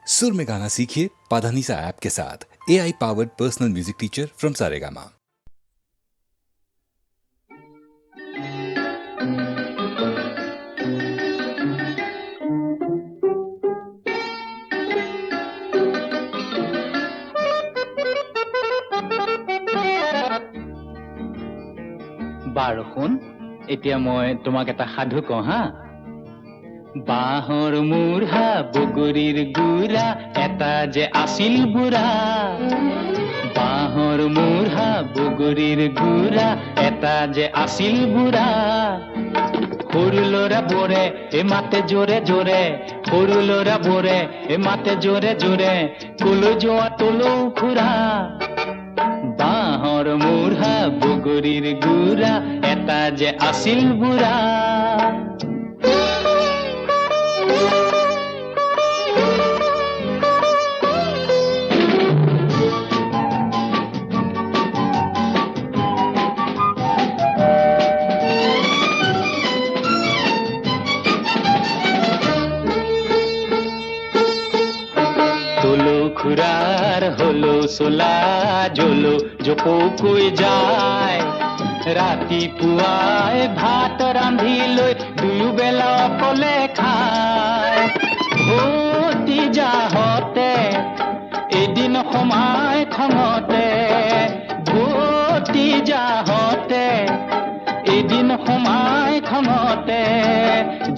सुर में गाना सीखिए पाधानीसा ऐप के साथ। AI powered personal music teacher from Saregama. বাৰু শুন, এতিয়া মই তোমাক এটা সাধু কওঁ হা। বাঁহৰ মূঢ়া বগৰীৰ গুড়া এটা যে আছিল বুঢ়া। বাঁহৰ মূঢ়া বগৰীৰ গুড়া এটা যে আছিল বুঢ়া। সৰু ল'ৰাবোৰে মাতে জোৰে জোৰে, সৰু ল'ৰাবোৰে মাতে জোৰে জোৰে, কলৈ যোৱা তলৌ খুৰা। বাঁহৰ মূঢ়া বগৰীৰ গুড়া এটা যে আছিল বুঢ়া। তলৌ খুৰাৰ হলো চোলা জলো জপৌকৈ যায়। ৰাতিপুৱাই ভাত ৰান্ধি লৈ দুয়োবেলা অকলে খায়। ভতিজাহঁতে এদিন সোমাই খঙতে, ভতিজাহঁতে এদিন সোমাই খঙতে,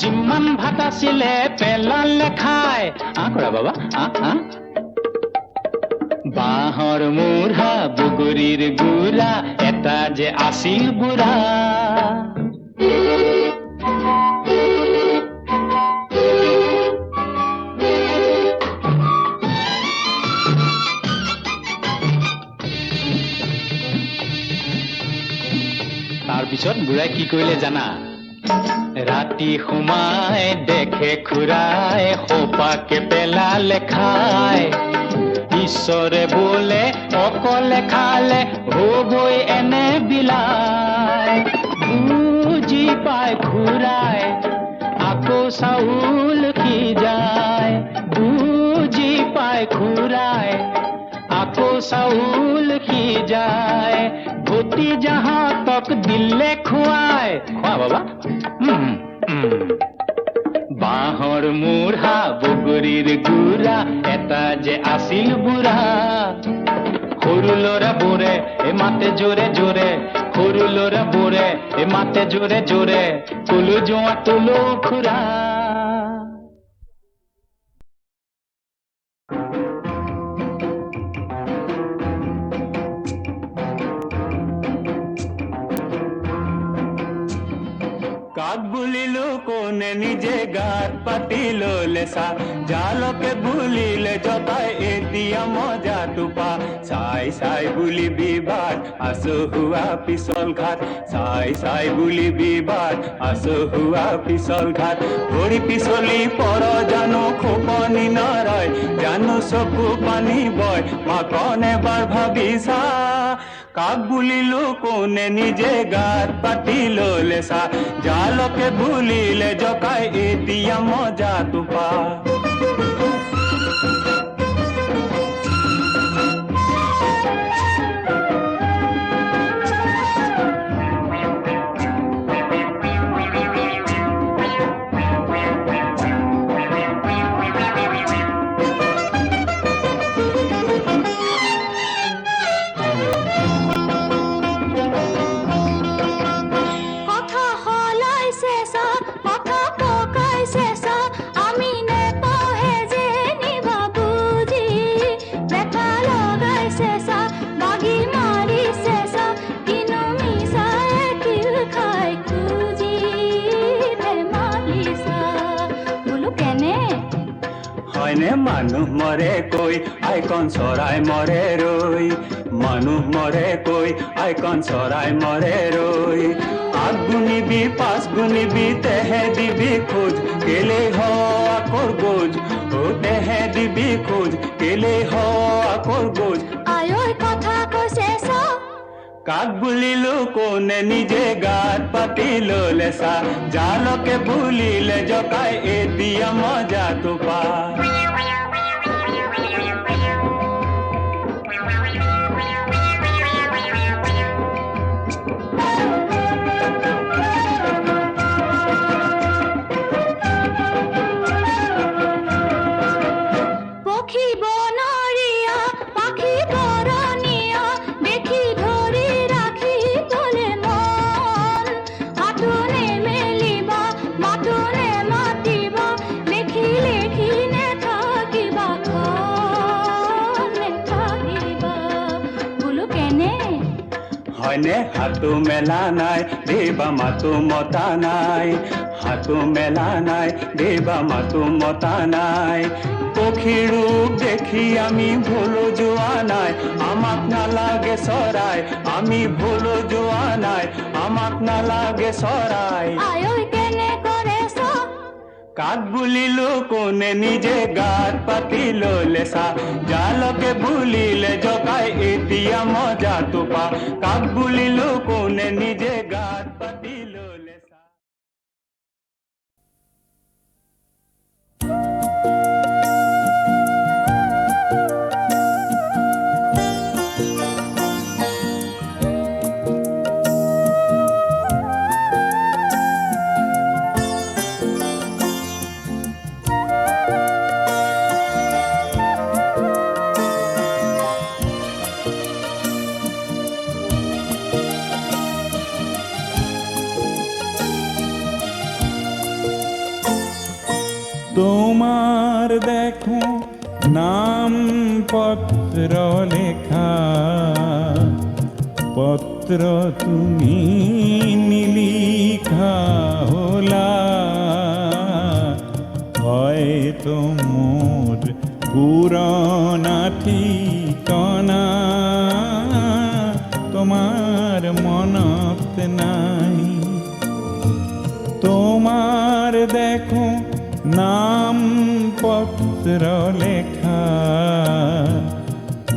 যিমান ভাত আছিলে পেলালে খাই। কৰা বাবা বাঁহৰ মূঢ়া বগৰীৰ গুড়া এটা যে আছিল বুঢ়া। তাৰপিছত বুঢ়াই কি কৰিলে জানা? ৰাতি সোমাই দেখে খুৰাই সোপাকে পেলালে খাই। ঈশ্বৰে বোলে অকলে খালে হ'বই এনে বিলাই। বুজি পাই খুৰাই আকৌ চাউল সিজায়। বুজি পাই খুৰাই আকৌ চাউল সিজায়। ভতিজাহঁতক দিলে খুৱাই। খোৱা বাবা। বাঁহৰ মূঢ়া বগৰীৰ গুড়া এটা যে আছিল বুঢ়া। সৰু ল'ৰাবোৰে মাতে জোৰে জোৰে, সৰু ল'ৰাবোৰে মাতে জোৰে জোৰে, কলৈ যোৱা তলৌ খুৰা। কাক বুলিলো কোনে নিজে গাত পাতি ললে চা, জালকে বুলিলে জতাই এতিয়া মজাটো পা। চাই চাই বুলি বিবাদ আচহুৱা পিছল ঘাট, চাই চাই বুলি বিবাদ আচহুৱা পিছল ঘাট। ভৰি পিছলি পৰ জানো খোপনি নৰয়, জানো চকু পানী বয়, মাকন এবাৰ ভাবি চা। কাক বুলিলো কোনে নিজে গাত পাতি ললে চা, জালকে বুলিলে জকাই এতিয়া মজাটো পা। মানুহ মৰে কৈ আইকন চৰাই মৰে ৰৈ, মানুহ মৰে কৈ আইকন চৰাই মৰে ৰৈ। আগ গুণিবি পাঁচ গুণিবি তেহে দিবি খোজ, কেলে হ আকৰ গোজ, ও তেহে দিবি খোজ, কেলে হ আকৰ গোজ। আয়ৈ কথা কৈছে কাক বুলিলো কোনে নিজে গাত পাতি ললে চা, জালকে বুলিলে জকাই এতিয়া মজাটো পা। হয়নে হাতো মেলা নাই দেবা মাতো মতা নাই হাতো মেলা নাই দেবা মাতো মতা নাই পক্ষী ৰূপ দেখি আমি ভুলো যোৱা নাই আমাক নালাগে চৰাই আমি ভুলো যোৱা নাই আমাক নালাগে চৰাই আয়ৈ কেনে কৰেছ কাক বুলিলো কোনে নিজে গাত পাতি ললে চা জালকে বুলিলে জকাই এতিয়া মজাটো পা কাক বুলিলো কোনে নিজে গাত পাতি ললে চা তোমার দেখো নাম পত্র লেখা পত্র তুমি নিলিখা হলা হয়তো মোর পুরনা ঠিকনা তোমার মনত নাই তোমার দেখো নাম পত্র লেখা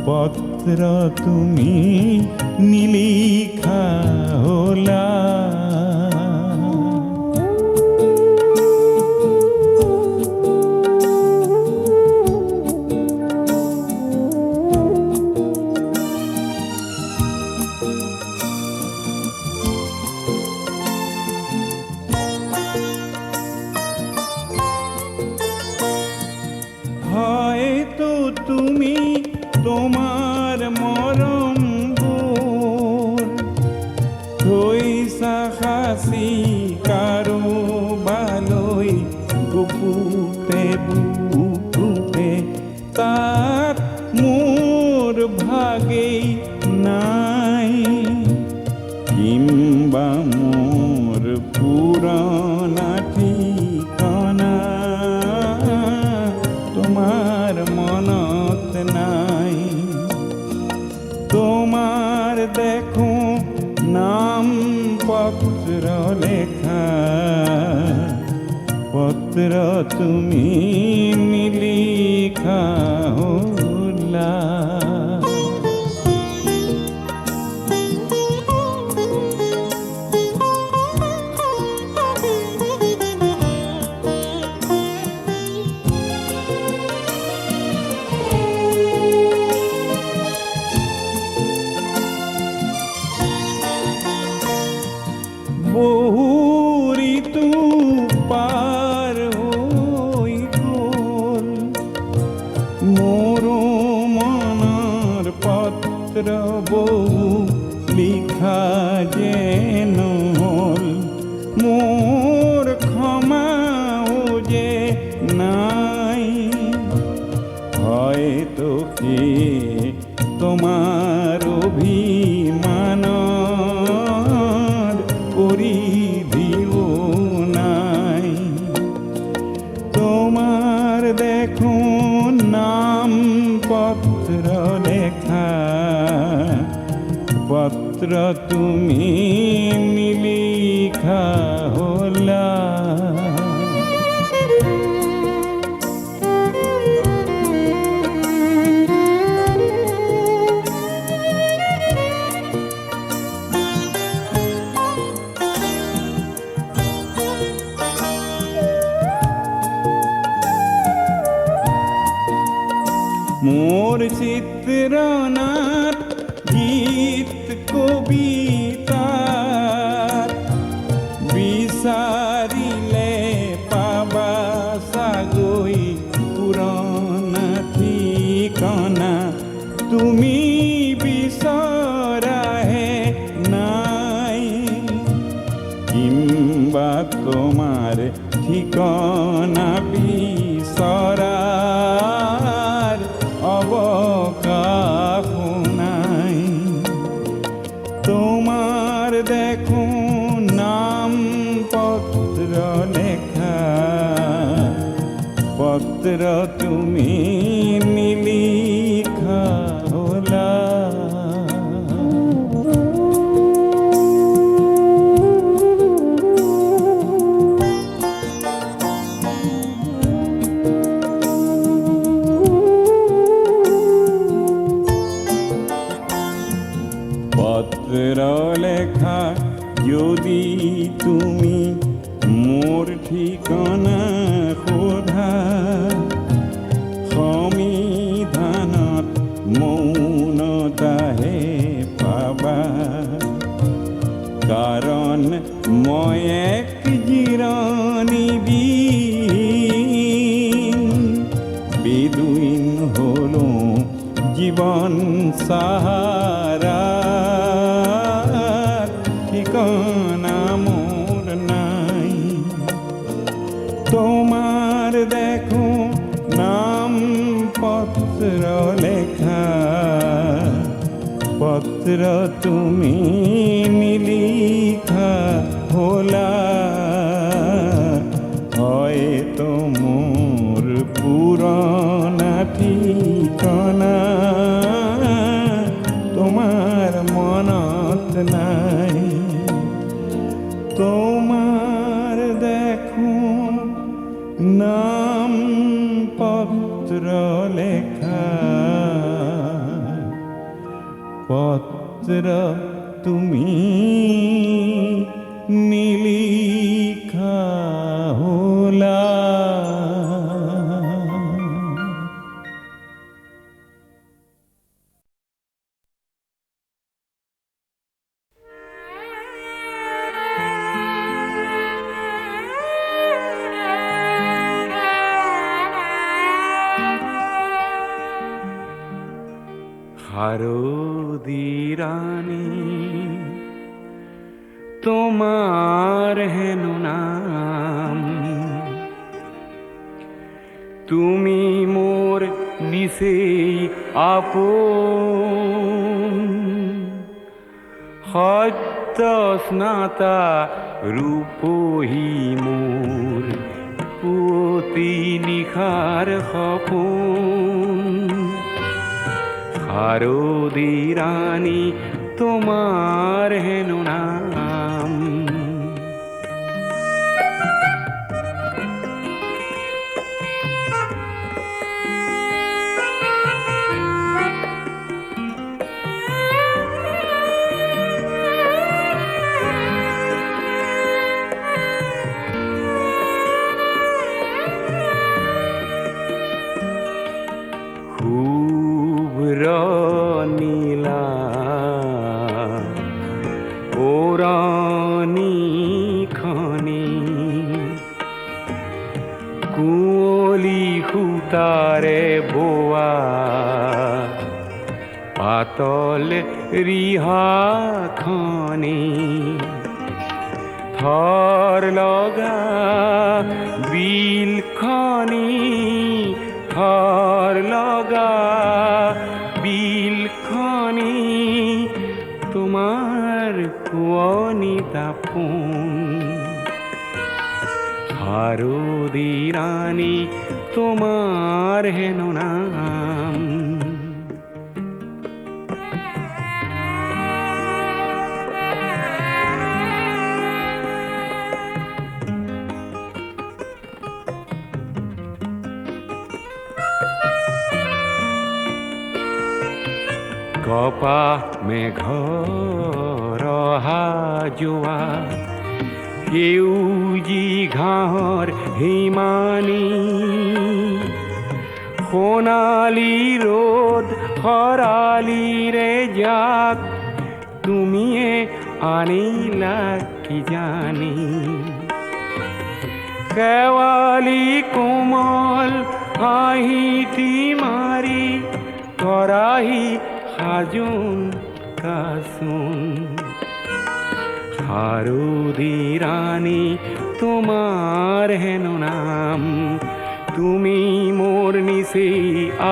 পত্র তুমি নিলিখা হলা হয়তো তুমি তোমার মরম থইসা হাসি কারো বালই গুপুতে বুকুতে তার মোর ভাগে নাই কিংবা মোর পুরনা ঠিকানা তোমার মনত নাই তোমার দেখো নাম পত্র লেখা পত্র তুমি নিলিখা হলা বহু ঋতু পার হই গল মোর মনের পত্র বহু লিখা যেন হল মোর ক্ষমাও যে নাই হয়তো কি তোমার অভিমান পরিধিও নাই তোমার দেখো নাম পত্র লেখা পত্র তুমি নিলিখা হলা মোর চিত্রনাট গীত কবিতা বিচারিলে পাবা সাগৈ পুরনা ঠিকনা তুমি বিচৰাহে নাই কিংবা তোমার ঠিকনা বিচৰাৰ অবকাশ নাই তোমার তুমি নিলিখা হলা পত্র লেখা যদি তুমি মোর ঠিকনা সোধা সমিধানত মৌনতাহে পাবা কাৰণ মই এক জিৰণি দিন বেদুইন হলো জীবন সাহারা ঠিকনা মোর নাই তোমার দেখো নাম পত্র লেখা পত্র তুমি নিলিখা হলা হয়তো মোর পুরনা ঠিকনা তোমার মনত নাই তোমার দেখো নাম পত্র লেখা পত্র তুমি নিলিখা হলা হারদিরানি তোমার হেন নাম তুমি মোর নিশেই আপন সত্য স্নাতা রূপহী মোর পুতি নিশাৰ সপোন হারদিরানি তোমার হেন নাম নীলা ওরানি খনি কুঁৱলী সূতাৰে বোৱা পাতল ৰিহাখনি থৰ লগা বিলখনি থৰ লগা বিলখনি তোমাৰ কুঁৱনী তাপোন হারদিরানি তোমার হেন নাম কপা মেঘৰ অহা যোৱা সেউজী ঘাঁহৰ হিমানী সোণালী ৰ'দ খৰালিৰে যাক তুমিয়ে আনিলা কি জানি শেৱালি কোমল হাঁহিটি মাৰি কৰাহি সাজোন কাচোন হারদিরানি তোমার হেন নাম তুমি মোর নিশেই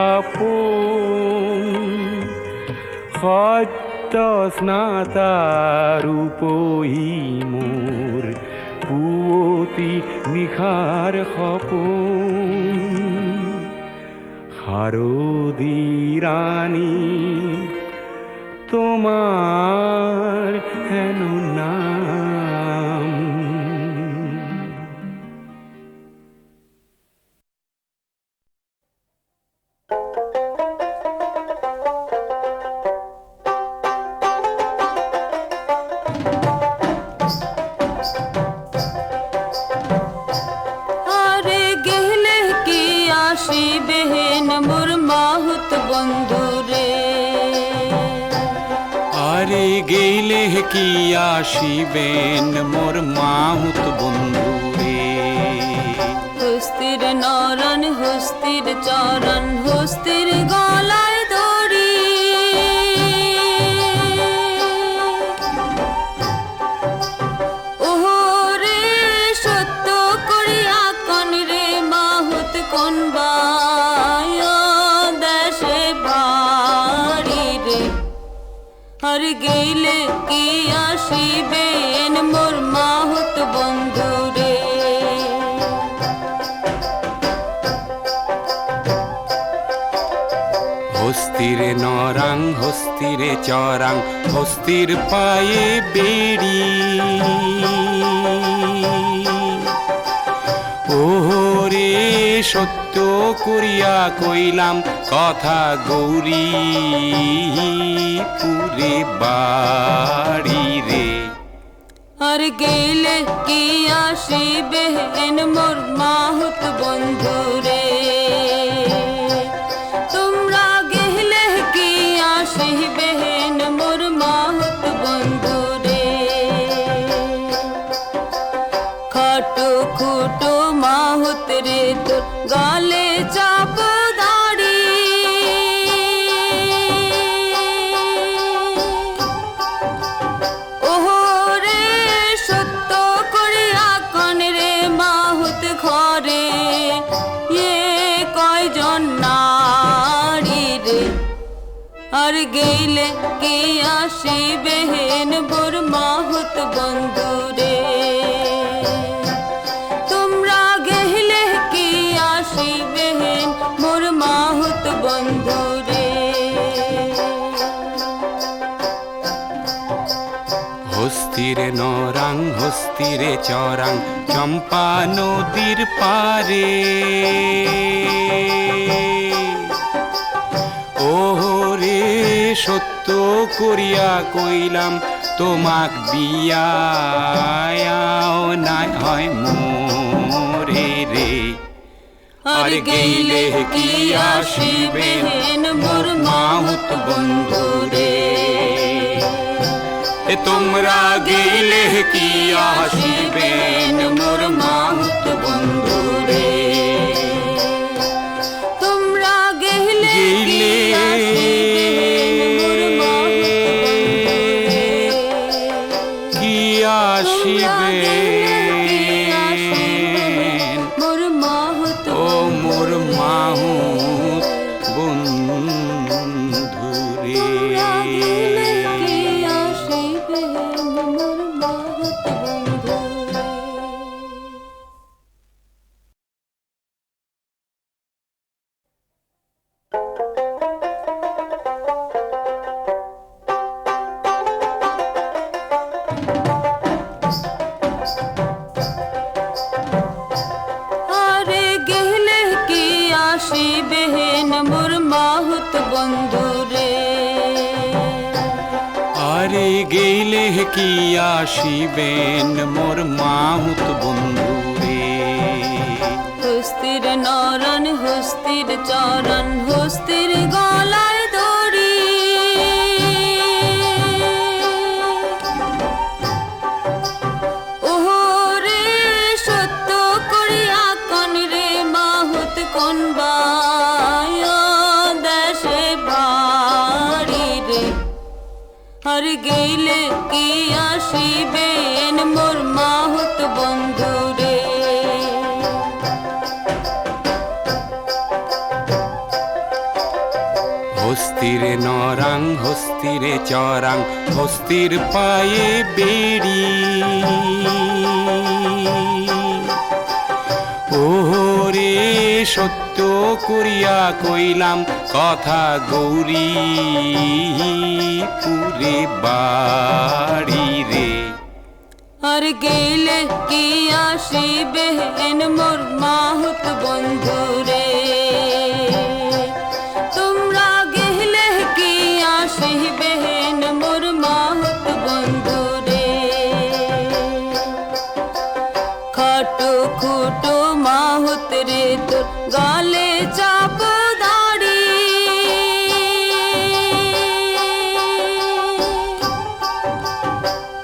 আপন সত্য স্নাতা রূপহী মোর পুৱতি নিশাৰ সপোন হারদি রানী তোমার হেন নাম। আরে গেলে কি আসিবেন মোর মাহুত বন্ধু রে। আরে গেলে কি আসিবেন মোর মাহুত বন্ধু রে। হস্তির নরন হস্তির চরণ হস্তির গলায় দড়ি। ওরে সত্য করিয়া কন রে মাহুত কোন বায় দেশে বাড়ি রে। আর গেলে কি আসিবেন মোর মাহুত বন্ধু রে। হস্তিরে নরাং হস্তিরে চরাং হস্তির পায়ে বেড়ি। ওরে সত্য করিয়া কইলাম কথা গৌরী পুরে বাড়ি রে। আর গেলে কি আসিবেন মোর মাহুত বন্ধু রে। তোমরা গেলে কি আসিবেন মোর মাহুত বন্ধু রে। খাটো খুটো মাহুত রে তোর গালে চাপ দাড়ি। ওরে সত্য করিয়া কন রে মাহুত ঘরে এ কয়জন নারী রে। আর গেলে কি আসিবেন মোর মাহুত বন্ধু রে। তোমরা গেলে কি আসিবেন মোর মাহুত বন্ধু রে। হস্তিরে নরাং হস্তিরে চরাং চম্পা নদীর পারে। ওরে সত্য করিয়া কইলাম তোমাক বিয়াও নাই হয় মোরে রে। আর গেলে কি আসিবেন মোর মাহুত বন্ধু রে। তোমরা গেলে কি আসিবেন মোর মাহুত বন্ধু রে। তোমরা গেলে কি আসিবেন মোর মাহুত ও মোর মাহুত বন্ধু রে। কি আসিবেন মোর মাহুত বন্ধু রে। আরে গেলে কি আসিবেন মোর মাহুত বন্ধু রে। আরে গেলে কি আসিবেন মোর মাহুত বন্ধু রে। হস্তির নরন হস্তির চরণ হস্তির গলায় দড়ি। ওরে সত্য করিয়া কন রে মাহুত কোন বায় দেশে বাড়ি রে। আর গেলে কি আসিবেন মোর মাহুত বন্ধু রে। হস্তিরে নরাং হস্তিরে চরাং হস্তির পায়ে বেড়ি। ওরে সত্য করিয়া কইলাম কথা গৌরী পুরে বাড়ি রে। আর গেলে কি আসিবে হেন মোর মাহুত বন্ধু রে, তোমরা গেলে কি আসিবে হেন মোর মাহুত বন্ধু রে। খাটো খুটো মাহুত রে তোর গালে চাপ দাড়ি,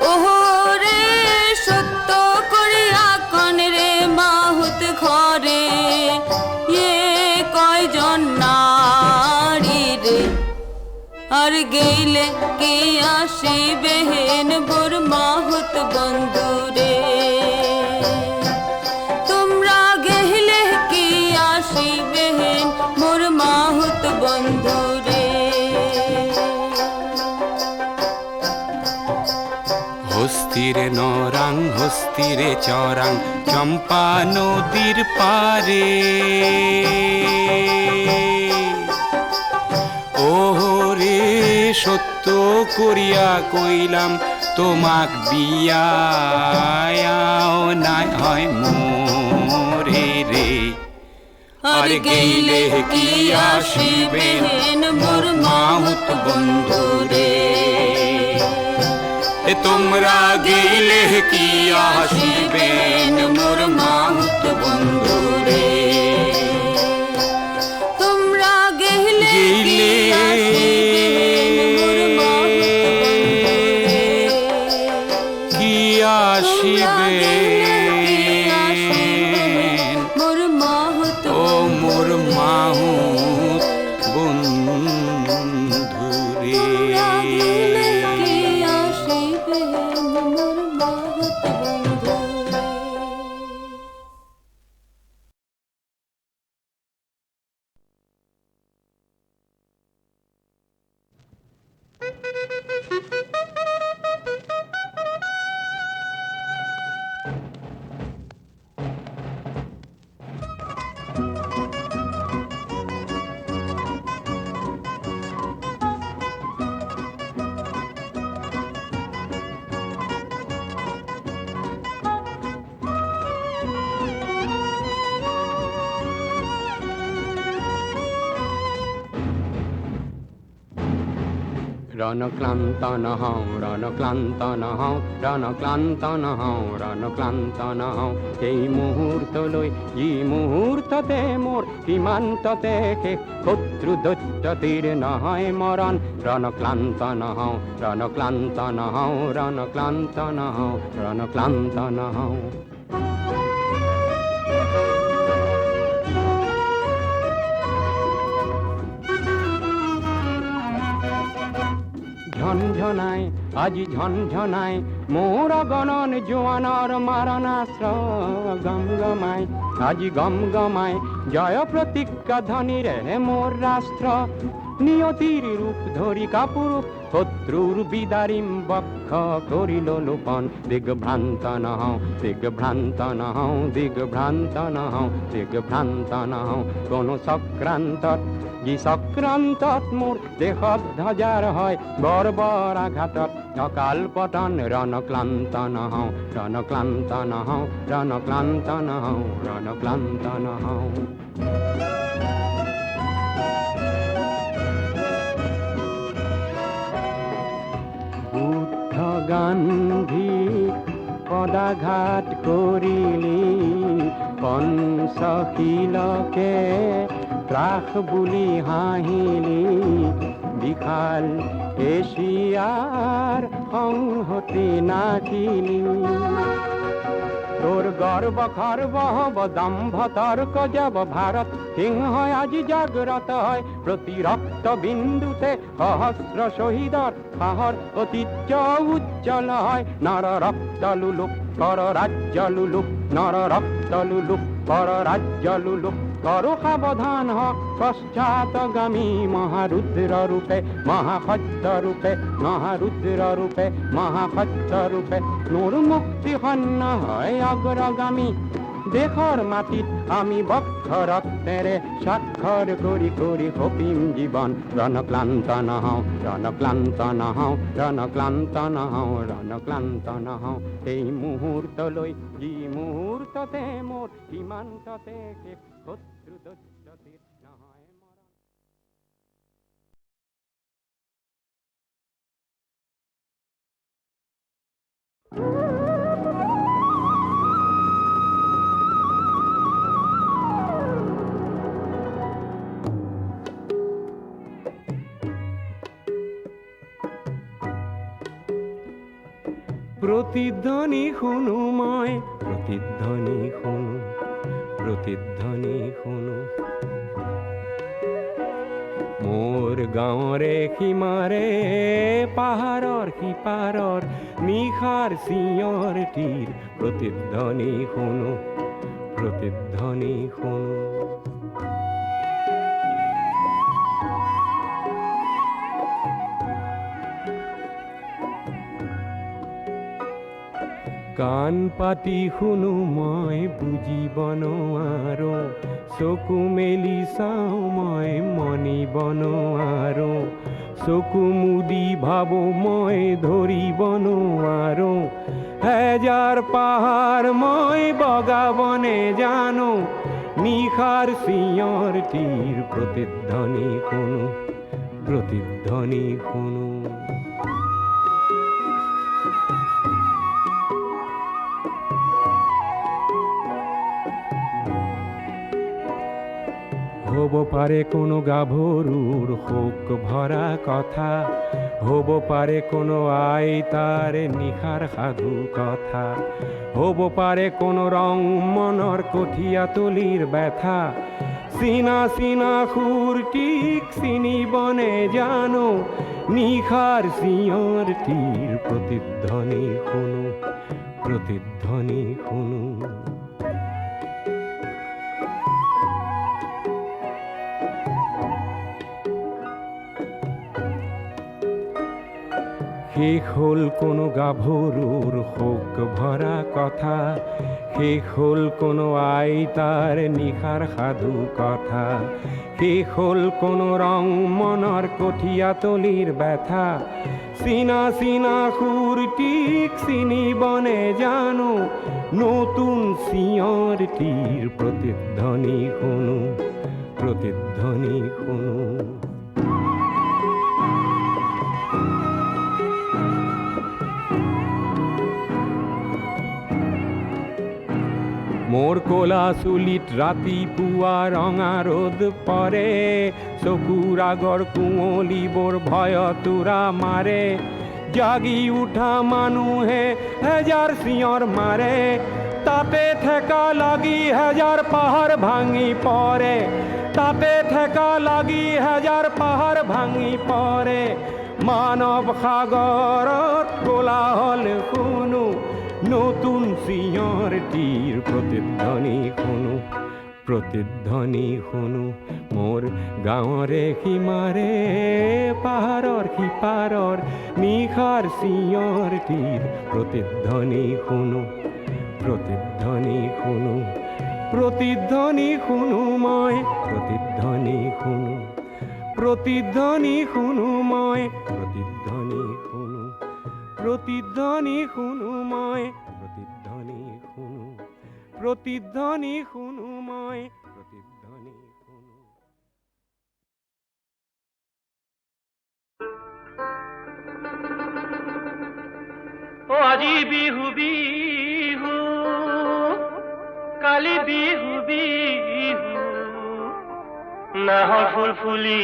ওহো রে সত্য করিয়া কন রে মাহুত ঘরে এ কয়জন নারী রে। আর গেলে কি আসিবে হেন মোর মাহুত বন্ধু রে, তোমরা গেলে কি আসিবে হেন মোর মাহুত বন্ধু রে। হস্তিরে নরাং হস্তিরে চরাং চম্পা নদীর পারে, ওরে সত্য করিয়া কইলাম তোমাক বিয়াও নাই হয় মোরে রে। আর গেলে কি আসিবে হেন মোর মাহুত বন্ধু রে, তোমরা গেলে কি আসিবেন মোর মাহুত বন্ধু রে। তোমরা গেলে কি আসিবে মোর মাহুত ও মোর মাহুত বন্ধু রে। কি আসিবে মোর মাহুত বন্ধু রে। রণক্লান্ত নহও রণক্লান্ত নহও রণক্লান্ত নহও রণক্লান্ত নহও। এই মুহূর্ত লই ই মুহূর্ততে মোর সীমান্ততে শত্রু দৈত্য তীর নহয় মরণ। রণক্লান্ত নহও রণক্লান্ত নহও রণক্লান্ত নহও রণক্লান্ত নহও। ঝনঝনায় আজি ঝনঝনায় মোর গণন জোয়ানর মারণাস্ত্র গমগমায় আজি গমগমায় জয় প্রতিজ্ঞা ধ্বনি রে মোর রাষ্ট্র। নিয়তির রূপ ধরি কাপুরূপ শত্রুর বিদারিম বক্ষ করিল লোপন। দিগভ্রান্ত নহও দিগভ্রান্ত নহও দিগভ্রান্ত নহও দিগভ্রান্ত নহও। কোন চক্রান্তত ই চক্রান্তত মোর দেহ ধ্বজার হয় বর্বর আঘাতত অকাল পতন। রণক্লান্ত নহও রণক্লান্ত নহও রণক্লান্ত নহও রণক্লান্ত নহও। বুদ্ধ গান্ধী পদাঘাত করিলি পঞ্চশীলকে ত্ৰাস বুলি হাঁহিলি। বিশাল এছিয়াৰ সংহতি নাচিলি। তোর গর্ব খর্ব হব দম্ভ তর্ক যাব ভারত সিংহ আজি জাগ্রত হয়। প্রতি রক্ত বিন্দুতে সহস্র শহীদর সাহর ঐতিহ্য উজ্জ্বল হয়। নর রক্ত লুলুক কর রাজ্য লুলুক নর রক্ত লুলুক কর রাজ্য লুলুক। করো সাবধান হ পশ্চাৎগামী মহারুদ্র রূপে মহাসত্য রূপে মহারুদ্র রূপে মহাসত্য রূপে। মোর মুক্তি সন্ন হয় অগ্রগামী দেশৰ মাটিত আমি বক্ষ ৰক্তেৰে স্বাক্ষৰ কৰি কৰি সপীম জীৱন ৰণক্লান্ত নহওঁ ৰণক্লান্ত নহওঁ ৰণক্লান্ত নহওঁ ৰণক্লান্ত নহওঁ এই মুহূৰ্তলৈ যি মুহূৰ্ততে মোৰ সীমান্ততে শেষ শত্ৰু দৈত্যতিৰ নহয় মৰণ। প্ৰতিধ্বনি শুনো মই প্ৰতিধ্বনি শুনো প্ৰতিধ্বনি শুনো মোৰ গাঁৱৰে সীমাৰে পাহাৰৰ সিপাৰৰ নিশাৰ চিঞৰ তীৰ প্ৰতিধ্বনি শুনো প্ৰতিধ্বনি শুনো কাণ পাতি শুনো মই বুজিব নোৱাৰো চকু মেলি চাওঁ মই মনিব নোৱাৰো চকু মুদি ভাবো মই ধৰিব নোৱাৰো হেজাৰ পাহাৰ মই বগাব নেজানো নিশাৰ চিঞৰ তীৰ প্ৰতিধ্বনি শুনো প্ৰতিধ্বনি শুনো হ'ব পাৰে কোনো গাভৰুৰ শোক ভৰা কথা হ'ব পাৰে কোনো আইতাৰ নিশাৰ সাধু কথা হ'ব পাৰে কোনো ৰং মনৰ কঠীয়াতলিৰ ব্যথা চিনা চিনা সুৰটিক চিনিব নেজানো নিশাৰ চিঞৰ তীৰ প্ৰতিধ্বনি শুনো প্ৰতিধ্বনি শুনো শেষ হ'ল কোনো গাভৰুৰ শোক ভৰা কথা শেষ হ'ল কোনো আইতাৰ নিশাৰ সাধু কথা শেষ হ'ল কোনো ৰং মনৰ কঠীয়াতলিৰ ব্যথা চিনা চিনা সুৰটিক চিনিব নেজানো নতুন চিঞৰ তীৰ প্ৰতিধ্বনি শুনো প্ৰতিধ্বনি শুনো মোৰ ক'লা চুলিত ৰাতিপুৱা ৰঙা ৰ'দ পৰে চকুৰ আগৰ কুঁৱলীবোৰ ভয়তোৰা মাৰে জাগি উঠা মানুহে হেজাৰ চিঞৰ মাৰে তাতে ঠেকা লাগি হেজাৰ পাহাৰ ভাঙি পৰে তাতে ঠেকা লাগি হেজাৰ পাহাৰ ভাঙি পৰে মানৱ সাগৰত কোলাহল শুনো নতুন চিঞৰ তীৰ প্ৰতিধ্বনি শুনো প্ৰতিধ্বনি শুনো মোৰ গাঁৱৰে সীমাৰে পাহাৰৰ সিপাৰৰ নিশাৰ চিঞৰ তীৰ প্ৰতিধ্বনি শুনো প্ৰতিধ্বনি শুনো প্ৰতিধ্বনি শুনো মই প্ৰতিধ্বনি শুনো প্ৰতিধ্বনি শুনো মই প্ৰতিধ্বনি শুনো প্ৰতিধ্বনি শুনো মই প্ৰতিধ্বনি শুনো প্ৰতিধ্বনি শুনো মই প্ৰতিধ্বনি শুনো ও আজি বিহু বিহু কালি বিহু বিহু নাহৰ ফুল ফুলি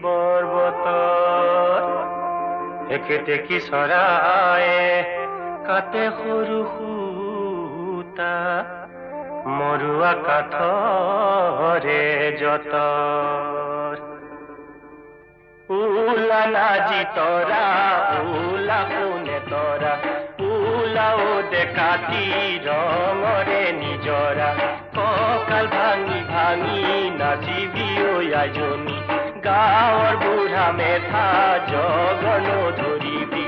বৰ বতৰ একেটেকি চৰায়ে কাটে সৰু সূতা মৰুৱা কাঠৰে যতৰ উলা নাজি তৰা উলা কোনে তৰা উলাও দেখাতি ৰঙৰে নিজৰা কঁকাল ভাঙি ভাঙি নাচিবি ঐ আইজনী গাঁৱৰ বুঢ়া মেথা জগন ধৰিবি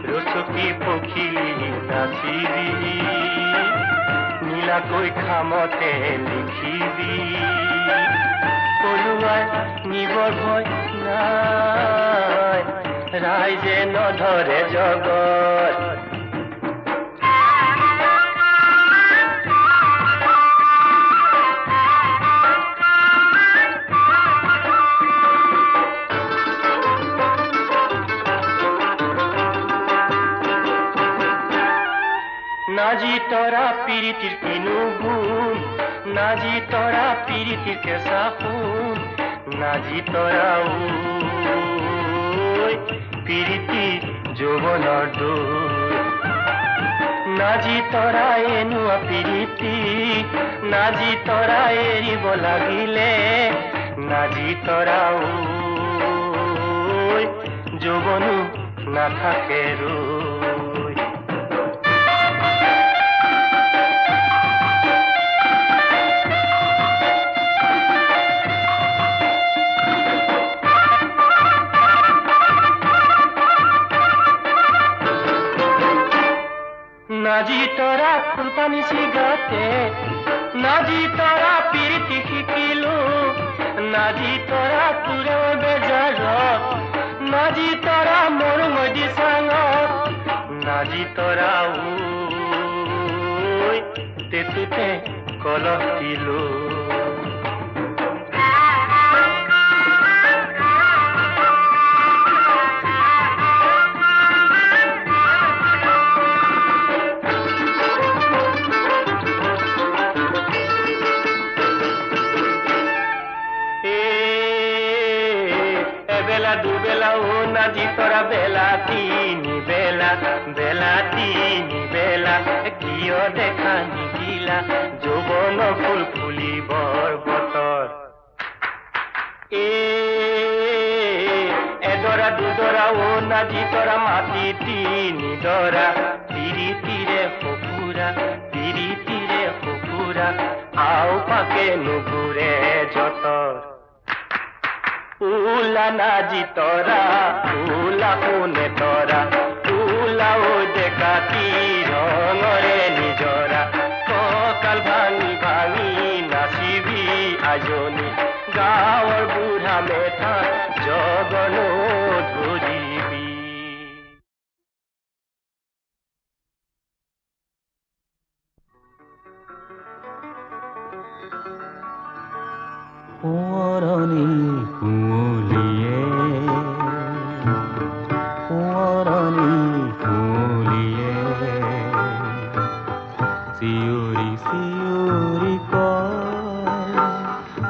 ৰচকী পখিলি নাচিবি নিমিলাকৈ খামতে লিখিবি পলুৱাই নিবৰ ভয় নাই ৰাইজে নধৰে জগত নাজি তৰা পিৰিতিৰ কিনো গুণ নাজি তৰা পিৰিতিৰ কেঁচা সোণ নাজি তৰা পিৰিতি যৌৱনৰ দোষ নাজি তৰা এনুৱা পিৰিতি নাজি তৰা এৰিব লাগিলে নাজি তৰা যৌৱনো নাথাকে ৰৈ নাজি তৰা ফুলপানী চিগাতে নাজি তৰা পিৰিতি শিকিলো নাজি তৰা তোৰে বেজাৰত নাজি তৰা মোৰ মদি চাঙত নাজি তৰা তেতুতে কলহ দিলো দুবেলা ও নাজি তৰা বেলা তিনি বেলা কিয় দেখা নিদিলা যৌৱন ফুল ফুলিবৰ বতৰ এডৰা দুডৰা ও নাজি তৰা মাটি তিনি ডৰা পিৰিতিৰে সফুৰা আও পাকে নুঘূৰে যতৰ উলা নাজি তৰা উলা কোনে তৰা উলা ও ডেকাতি ৰঙৰে নিজৰা কঁকাল ভাঙি ভাঙি নাচিবি আজনী গাঁৱৰ বুঢ়া মেথা জগন ধৰিবি সোঁৱৰণি কুঁৱলীয়ে চিঞৰি চিঞৰি কয়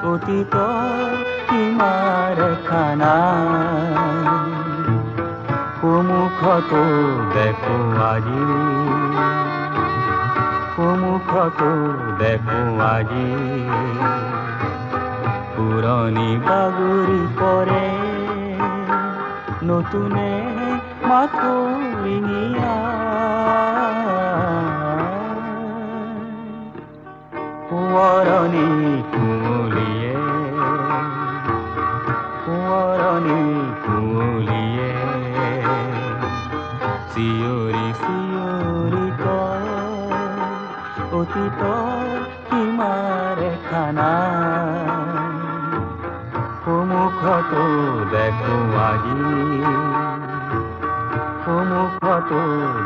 অতীতৰ সীমাৰ খানা সন্মুখতো দেখো আজি পুৰণি বাগৰি পৰে নতুনে মাথো ৰিঙিয়া সোঁৱৰণি কুঁৱলীয়ে চিঞৰি চিঞৰি কয় অতীতৰ সীমাৰ খানা সন্মুখতো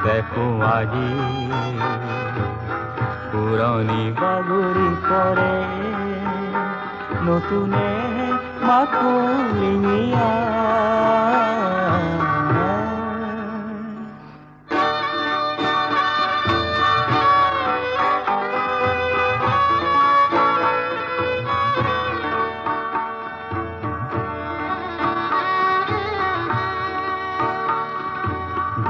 দেখো আজি পুৰণি বাগৰি পৰে নতুনে মাথো ৰিঙিয়া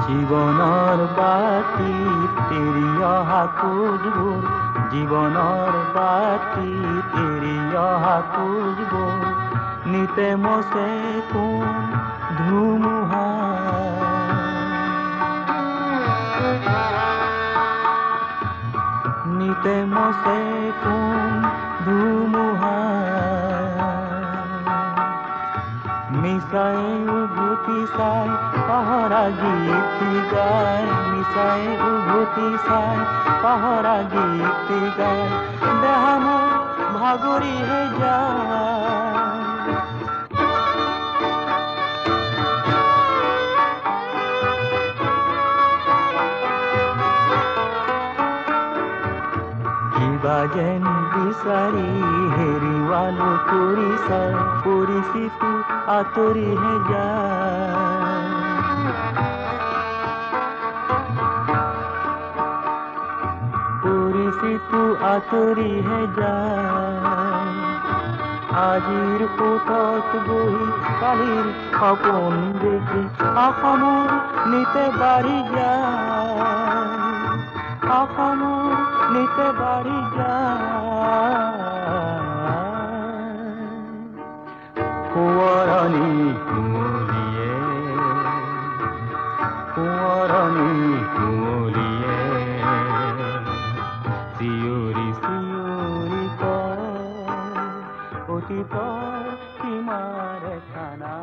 জীৱনৰ বাতিত এৰি অহা খোজবোৰ জীৱনৰ বাতিত এৰি অহা খোজবোৰ নিতে মচে কোন ধুমুহা নিতে মচে কোন ধুমুহা নিচাই উভতি চাই পাহৰা গীত গায় নিচাই উভতি চাই পাহৰা গীত গায় দেহা মোৰ ভাগৰিহে যায় কিবা যেন বিচাৰি হেৰিৱালো কৰি চাই পৰিচিত আঁতৰিহে যায় পৰিচিত আঁতৰিহে যায় আজিৰ ওটত বহি কালিৰ সপোন দেখি অসমৰ নিতে বাঢ়ি যায় অসমৰ নিতে বাঢ়ি যায় সোঁৱৰণি কুঁৱলীয়ে চিঞৰি চিঞৰি কয় অতীতৰ সীমাৰ খানা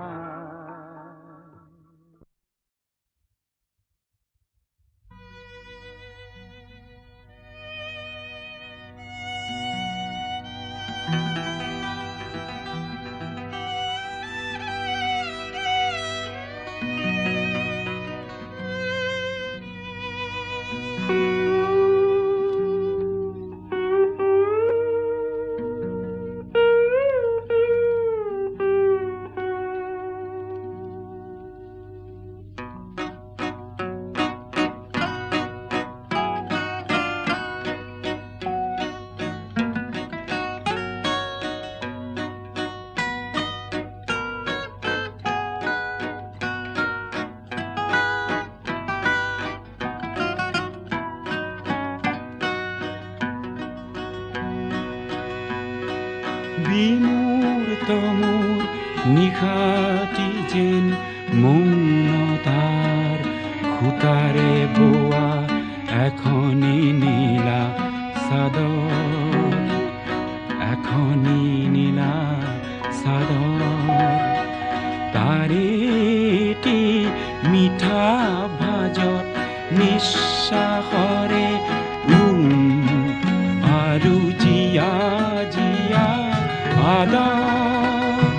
বিমূৰ্ত মোৰ নিশাটি যেন মৌনতাৰ খুটাৰে বোৱা এখনি নীলা চাদৰ এখনি নীলা চাদৰ তাৰেটি মিঠা ভাজত নিশ্বাসৰে আৰু জিয়া জিয়া আদৰ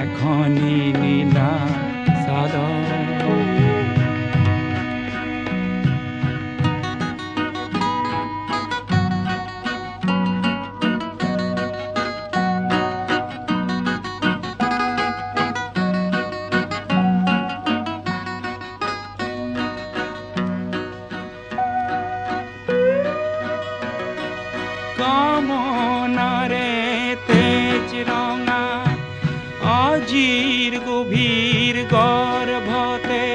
এখনি নীলা চাদৰ কামনাৰে তেজ ৰঙা আজিৰ গভীৰ গৰ্ভতে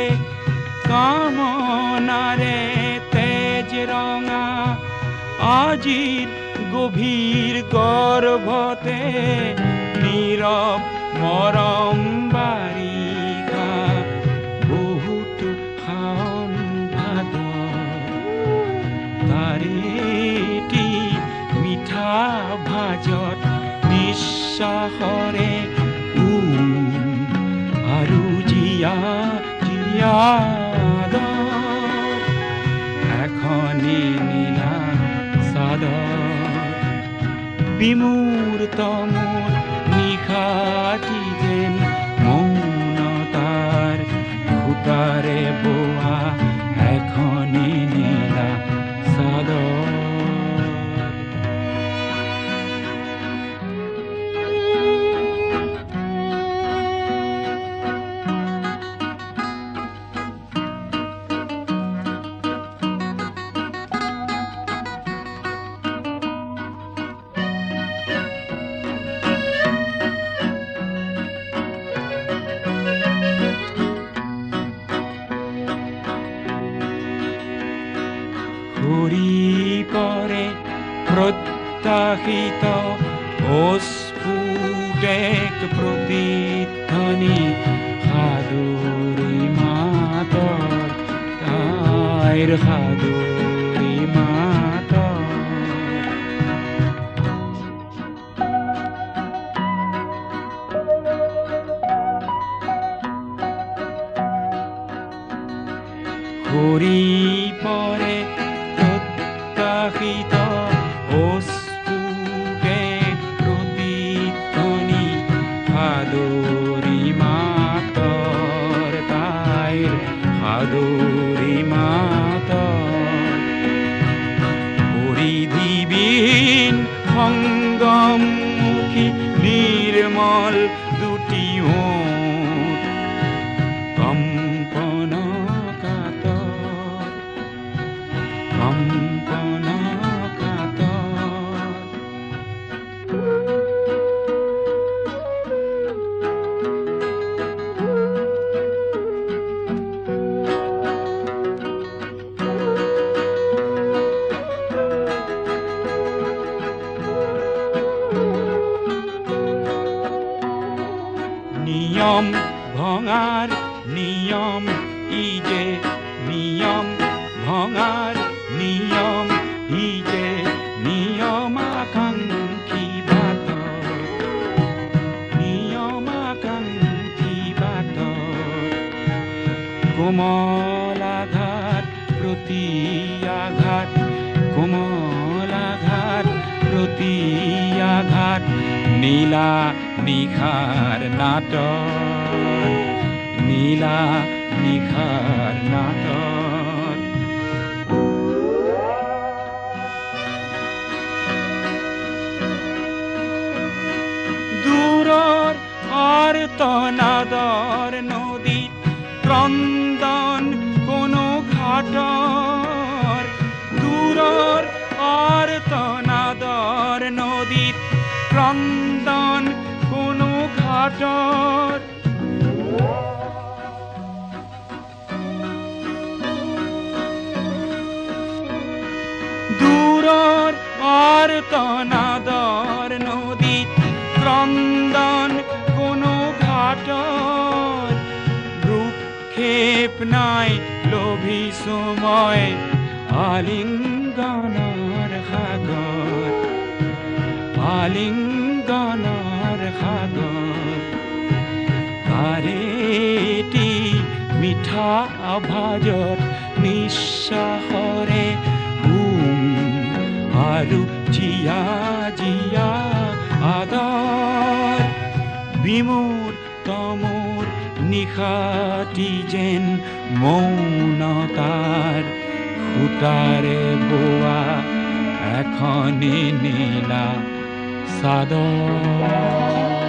কামনাৰে তেজ ৰঙা আজিৰ গভীৰ গৰ্ভতে নীৰৱ মৰম বাৰিষা বহুতো শাওণ ভাদ তাৰেটি মিঠা ভাজত নিশ্বাসৰে আৰু জিয়া জিয়া এখনি নীলা চাদৰ বিমূৰ্ত মোৰ নিশাটি যেন মৌনতাৰ খুটাৰে বোৱা এখনি নীলা চাদৰ ঘূৰি পৰে প্ৰত্যাশিত অস্ফুটেক প্ৰতিধ্বনি সাদৰী মাতৰ তাইৰ সাদৰী মাতৰ ঘূৰি পৰে প্ৰত্যাশিত অস্ফুটে প্ৰতিধ্বনি সাদৰী মাতৰ তাইৰ সাদৰী মাতৰ পৰিধিবিহীন সংগমমুখী নিৰ্মল দুটি ওঠ কম্পন কাতৰ কম্পন কাতৰ নিয়ম ভঙাৰ নিয়ম ই যে নিয়ম ভঙাৰ নিয়ম ই যে নিয়মাকাংক্ষী বাটৰ নিয়মাকাংক্ষী বাটৰ কোমল আঘাত প্ৰতি আঘাত কোমল আঘাত প্ৰতি আঘাত নীলা নিশাৰ নাটৰ নীলা নিশাৰ নাটৰ দূৰৰ আৰ্তনাদৰ নদীত ক্ৰন্দন কোনো ঘাটৰ দূৰৰ আৰ্তনাদৰ নদীত ক্ৰন্দন কোনো ঘাটৰ দূৰৰ আৰ্তনাদৰ নদীত ক্ৰন্দন কোনো ঘাটৰ ভ্ৰূক্ষেপ নাই লভিছো মই আলিংগনৰ সাগৰ আলিংগনৰ সাগৰ তাৰেটি মিঠা আভাজত নিশ্বাসৰে আৰু জিয়া জিয়া আদৰ বিমূৰ্ত মোৰ নিশাটি যেন মৌনতাৰ সূতাৰে বোৱা এখনি নীলা চাদৰ